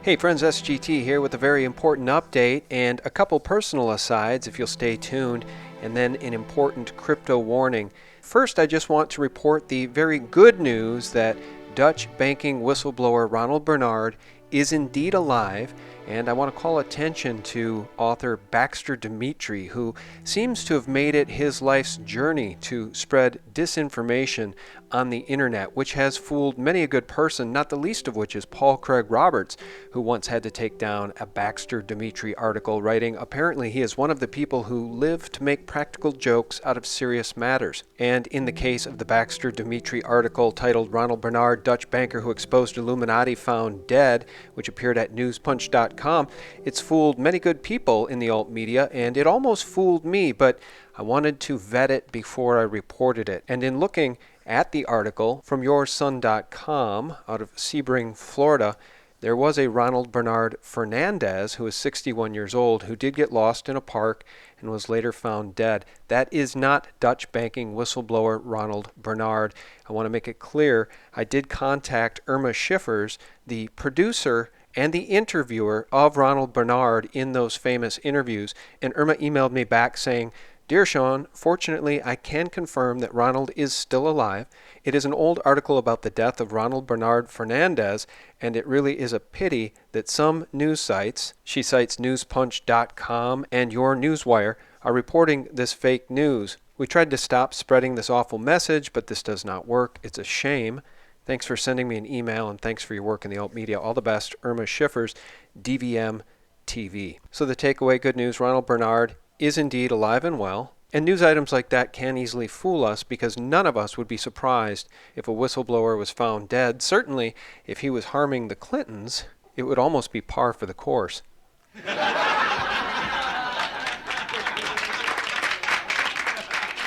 Hey friends, SGT here with a very important update and a couple personal asides if you'll stay tuned, and then an important crypto warning. First, I just want to report the very good news that Dutch banking whistleblower Ronald Bernard is indeed alive, and I want to call attention to author Baxter Dimitry, who seems to have made it his life's journey to spread disinformation on the internet, which has fooled many a good person, not the least of which is Paul Craig Roberts, who once had to take down a Baxter Dimitry article, writing, apparently he is one of the people who live to make practical jokes out of serious matters. And in the case of the Baxter Dimitry article titled Ronald Bernard, Dutch banker who exposed Illuminati found dead, which appeared at newspunch.com, it's fooled many good people in the alt media, and it almost fooled me, but I wanted to vet it before I reported it. And in looking at the article from yoursun.com out of Sebring, Florida, there was a Ronald Bernard Fernandez who is 61 years old who did get lost in a park and was later found dead. That is not Dutch banking whistleblower Ronald Bernard. I want to make it clear, I did contact Irma Schiffers, the producer and the interviewer of Ronald Bernard in those famous interviews, and Irma emailed me back saying, "Dear Sean, fortunately I can confirm that Ronald is still alive. It is an old article about the death of Ronald Bernard Fernandez, and it really is a pity that some news sites," she cites newspunch.com and Your Newswire, "are reporting this fake news. We tried to stop spreading this awful message, but this does not work. It's a shame. Thanks for sending me an email, and thanks for your work in the alt media. All the best, Irma Schiffers, DVM TV." So the takeaway, good news, Ronald Bernard is indeed alive and well. And news items like that can easily fool us because none of us would be surprised if a whistleblower was found dead. Certainly, if he was harming the Clintons, it would almost be par for the course.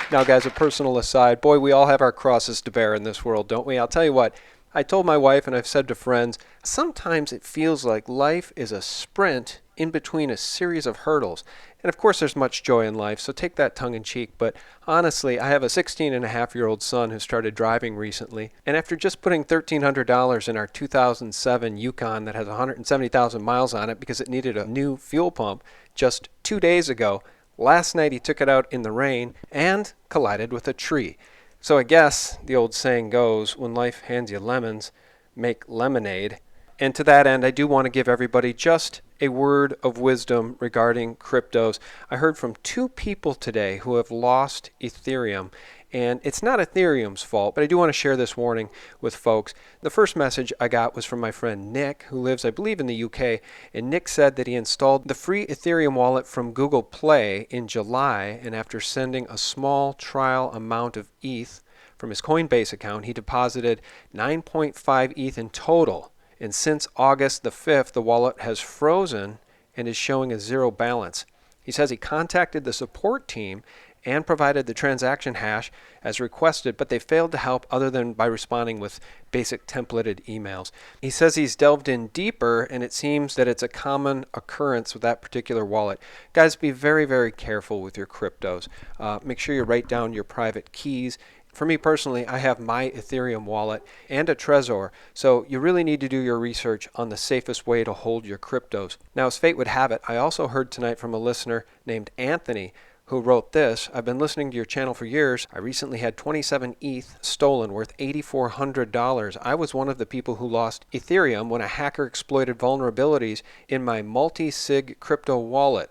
Now, guys, a personal aside. Boy, we all have our crosses to bear in this world, don't we? I'll tell you what. I told my wife, and I've said to friends, sometimes it feels like life is a sprint in between a series of hurdles. And of course, there's much joy in life, so take that tongue-in-cheek. But honestly, I have a 16-and-a-half-year-old son who started driving recently. And after just putting $1,300 in our 2007 Yukon that has 170,000 miles on it because it needed a new fuel pump just 2 days ago, last night he took it out in the rain and collided with a tree. So I guess the old saying goes, when life hands you lemons, make lemonade. And to that end, I do want to give everybody just a word of wisdom regarding cryptos. I heard from 2 people today who have lost Ethereum. And it's not Ethereum's fault, but I do want to share this warning with folks. The first message I got was from my friend Nick, who lives, I believe, in the UK. And Nick said that he installed the free Ethereum wallet from Google Play in July. And after sending a small trial amount of ETH from his Coinbase account, he deposited 9.5 ETH in total. And since August the 5th, the wallet has frozen and is showing a zero balance. He says he contacted the support team and provided the transaction hash as requested, but they failed to help other than by responding with basic templated emails. He says he's delved in deeper, and it seems that it's a common occurrence with that particular wallet. Guys, be very, very careful with your cryptos. Make sure you write down your private keys. For me personally, I have my Ethereum wallet and a Trezor, so you really need to do your research on the safest way to hold your cryptos. Now, as fate would have it, I also heard tonight from a listener named Anthony who wrote this: "I've been listening to your channel for years. I recently had 27 ETH stolen worth $8,400. I was one of the people who lost Ethereum when a hacker exploited vulnerabilities in my multi-sig crypto wallet."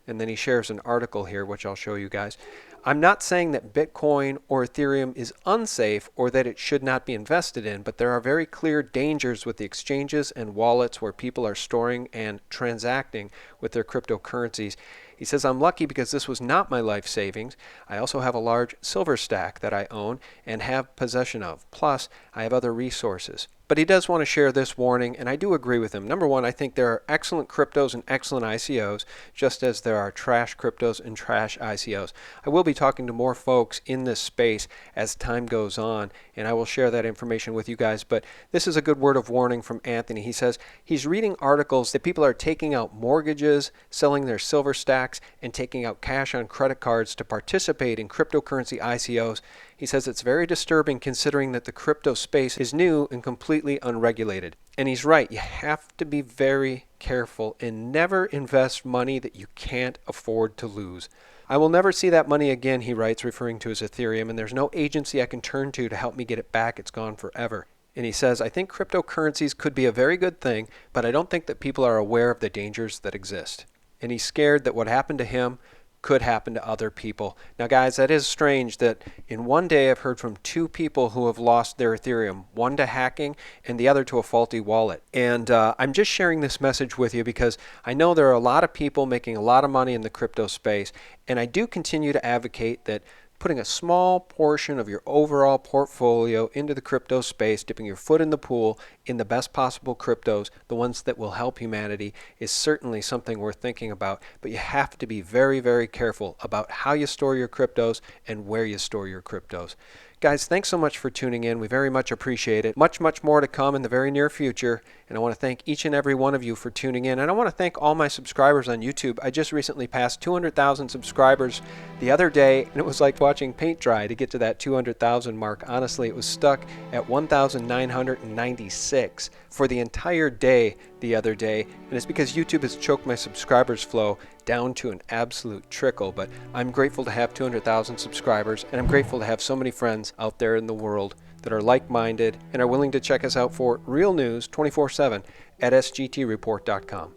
And then he shares an article here, which I'll show you guys. "I'm not saying that Bitcoin or Ethereum is unsafe or that it should not be invested in, but there are very clear dangers with the exchanges and wallets where people are storing and transacting with their cryptocurrencies." He says, "I'm lucky because this was not my life savings. I also have a large silver stack that I own and have possession of. Plus, I have other resources." But he does want to share this warning, and I do agree with him. Number one, I think there are excellent cryptos and excellent ICOs, just as there are trash cryptos and trash ICOs. I will be talking to more folks in this space as time goes on, and I will share that information with you guys. But this is a good word of warning from Anthony. He says he's reading articles that people are taking out mortgages, selling their silver stacks, and taking out cash on credit cards to participate in cryptocurrency ICOs. He says it's very disturbing considering that the crypto space is new and completely unregulated. And he's right. You have to be very careful and never invest money that you can't afford to lose. I will never see that money again, he writes, referring to his Ethereum, and there's no agency I can turn to help me get it back. It's gone forever. And he says, I think cryptocurrencies could be a very good thing, but I don't think that people are aware of the dangers that exist. And he's scared that what happened to him could happen to other people. Now, guys, that is strange that in one day I've heard from 2 people who have lost their Ethereum, one to hacking and the other to a faulty wallet. And I'm just sharing this message with you because I know there are a lot of people making a lot of money in the crypto space, and I do continue to advocate that putting a small portion of your overall portfolio into the crypto space, dipping your foot in the pool in the best possible cryptos, the ones that will help humanity, is certainly something worth thinking about. But you have to be very, very careful about how you store your cryptos and where you store your cryptos. Guys, thanks so much for tuning in. We very much appreciate it. Much, much more to come in the very near future. And I want to thank each and every one of you for tuning in. And I want to thank all my subscribers on YouTube. I just recently passed 200,000 subscribers the other day, and it was like watching paint dry to get to that 200,000 mark. Honestly, it was stuck at 1,996 for the entire day the other day. And it's because YouTube has choked my subscribers flow down to an absolute trickle. But I'm grateful to have 200,000 subscribers, and I'm grateful to have so many friends out there in the world that are like-minded and are willing to check us out for real news 24/7 at sgtreport.com.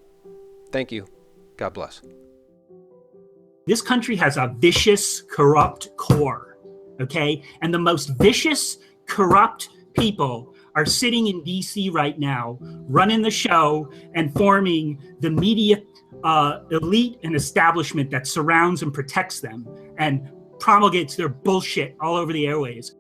Thank you. God bless. This country has a vicious, corrupt core, okay? And the most vicious, corrupt people are sitting in D.C. right now, running the show and forming the media elite and establishment that surrounds and protects them and promulgates their bullshit all over the airways.